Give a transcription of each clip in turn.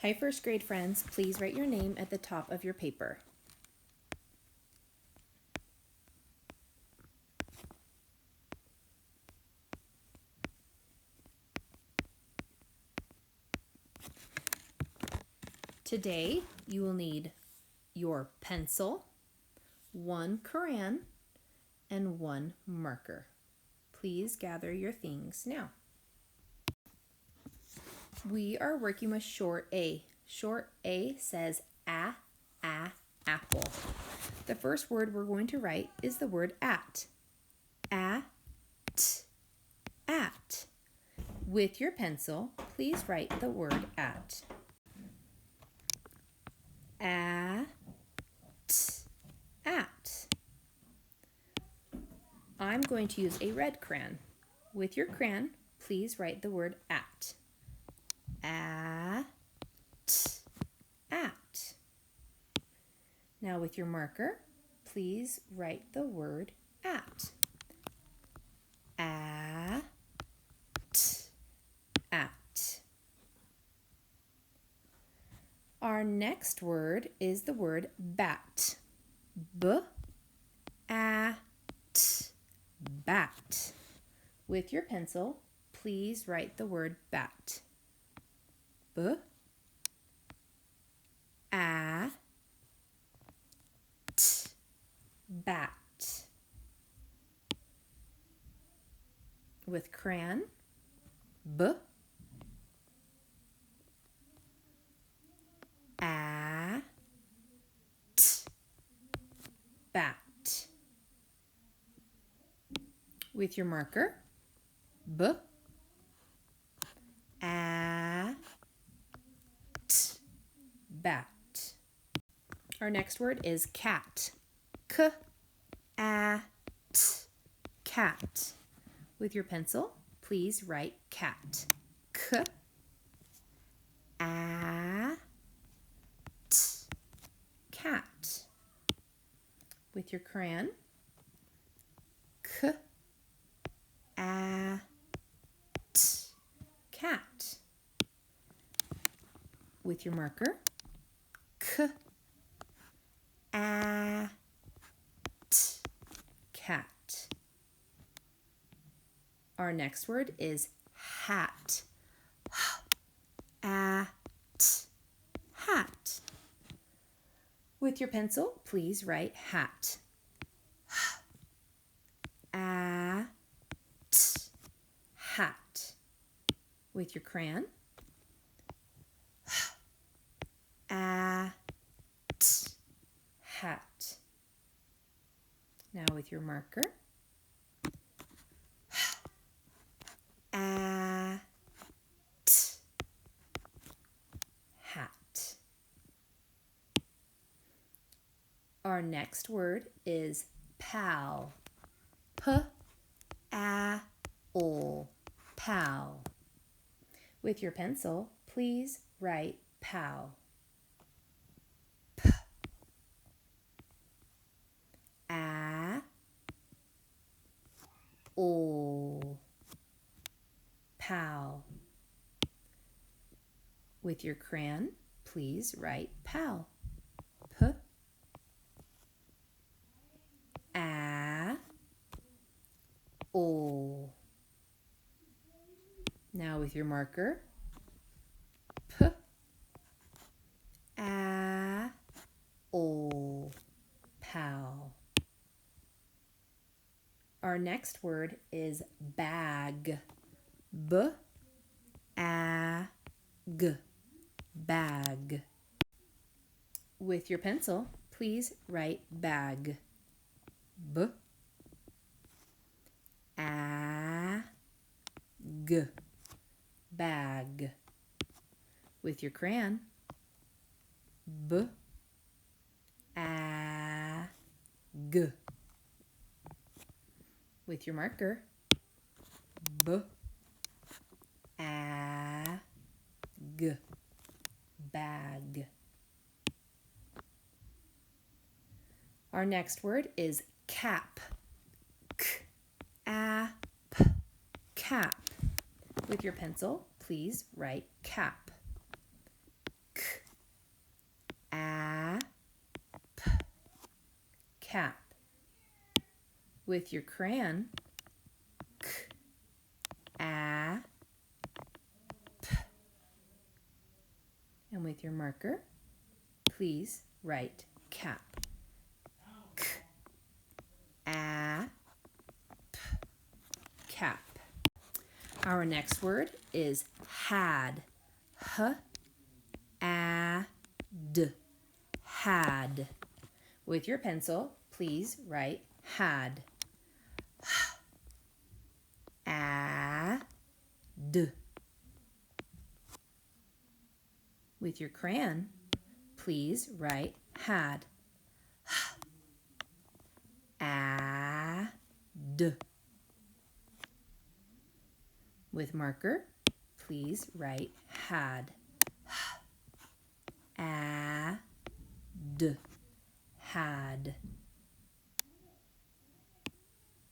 Hi, first grade friends. Please write your name at the top of your paper. Today, you will need your pencil, one crayon, and one marker. Please gather your things now. We are working with short A. Short A says apple. The first word we're going to write is the word at. At. With your pencil, please write the word at. At. I'm going to use a red crayon. With your crayon, please write the word at. At. Now with your marker, please write the word at. At. Our next word is the word bat. Bat. With your pencil, please write the word bat. Bat. With crayon, bat. With your marker, bat. Our next word is cat. Cat. With your pencil, please write cat. Cat. With your crayon, cat. With your marker, cat. Our next word is hat. Hat. With your pencil, please write hat. Hat. With your crayon, hat. Now with your marker, hat. Our next word is pal. Pal. With your pencil, please write pal. Pal. With your crayon, please write pal. Now with your marker, pal. Our next word is bag. Bag. With your pencil, please write bag. Bag. With your crayon, with your marker, bag. Our next word is cap. Cap. With your pencil, please write cap. With your crayon, k, a, p. And with your marker, please write cap. K, a, p, cap. Our next word is had. H, a, d. Had. With your pencil, please write had. H, a, d. With your crayon, please write had. H, a, d. With marker, please write had. H, a, d. Had.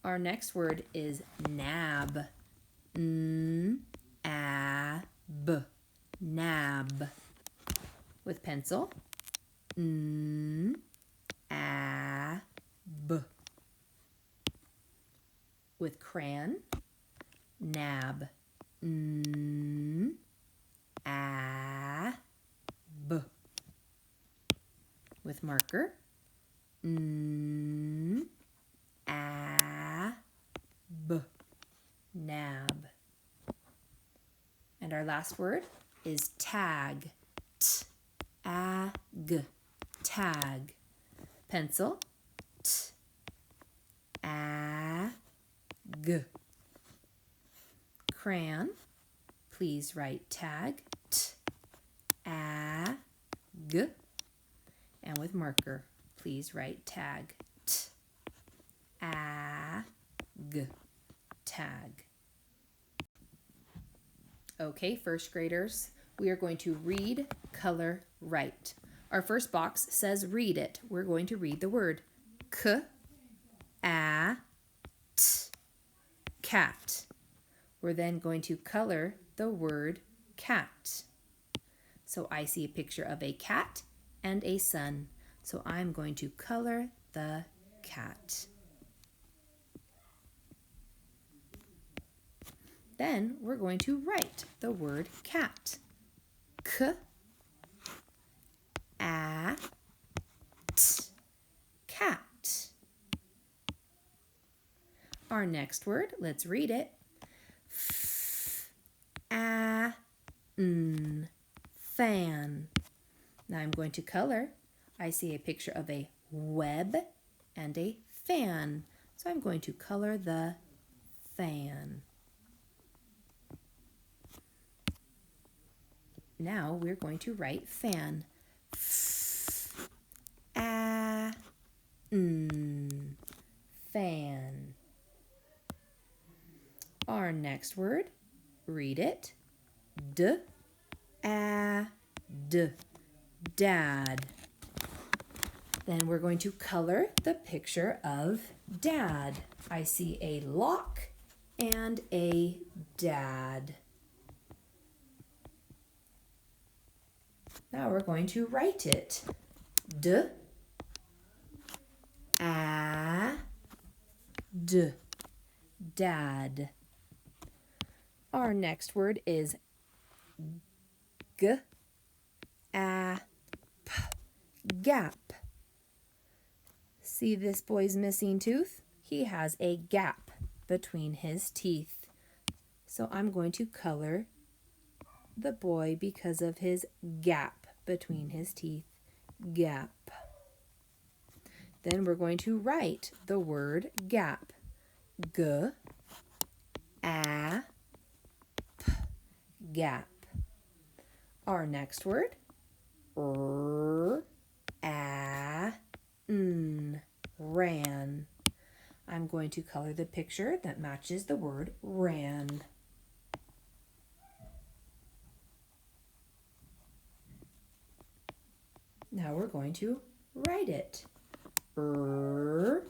Our next word is nab. N, a, b. Nab. With pencil, n, a, b. With crayon, nab. N, a, b. With marker, n, a, b. Nab. And our last word is tag. T, a, g. Tag. Pencil, t, a, g. Crayon, please write tag. T, a, g. And with marker, please write tag. T, a, g. Tag. Okay, first graders, we are going to read, color, write. Our first box says read it. We're going to read the word k, a, t, cat. We're then going to color the word cat. So I see a picture of a cat and a sun. So I'm going to color the cat. Then we're going to write the word cat. K, a, t, cat. Our next word, let's read it. F, a, n, fan. Now I'm going to color. I see a picture of a web and a fan. So I'm going to color the fan. Now we're going to write fan. F, a, n, fan. Our next word, read it. D, a, d, dad. Then we're going to color the picture of dad. I see a lock and a dad. Now we're going to write it. D, a, d, dad. Our next word is g, a, p, gap. See this boy's missing tooth? He has a gap between his teeth. So I'm going to color the boy because of his gap between his teeth. Gap. Then we're going to write the word gap. G, a, p, gap. Our next word, a, n, ran. I'm going to color the picture that matches the word ran. Now we're going to write it. A,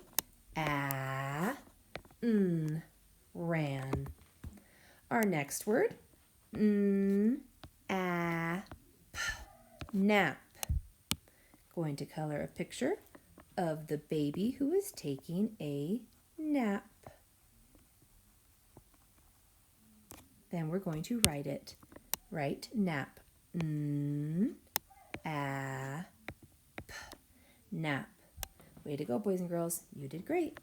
n, ran. Our next word, a, p, nap. Going to color a picture of the baby who is taking a nap. Then we're going to write it. Write nap. N-A-P. Nap. Way to go, boys and girls. You did great.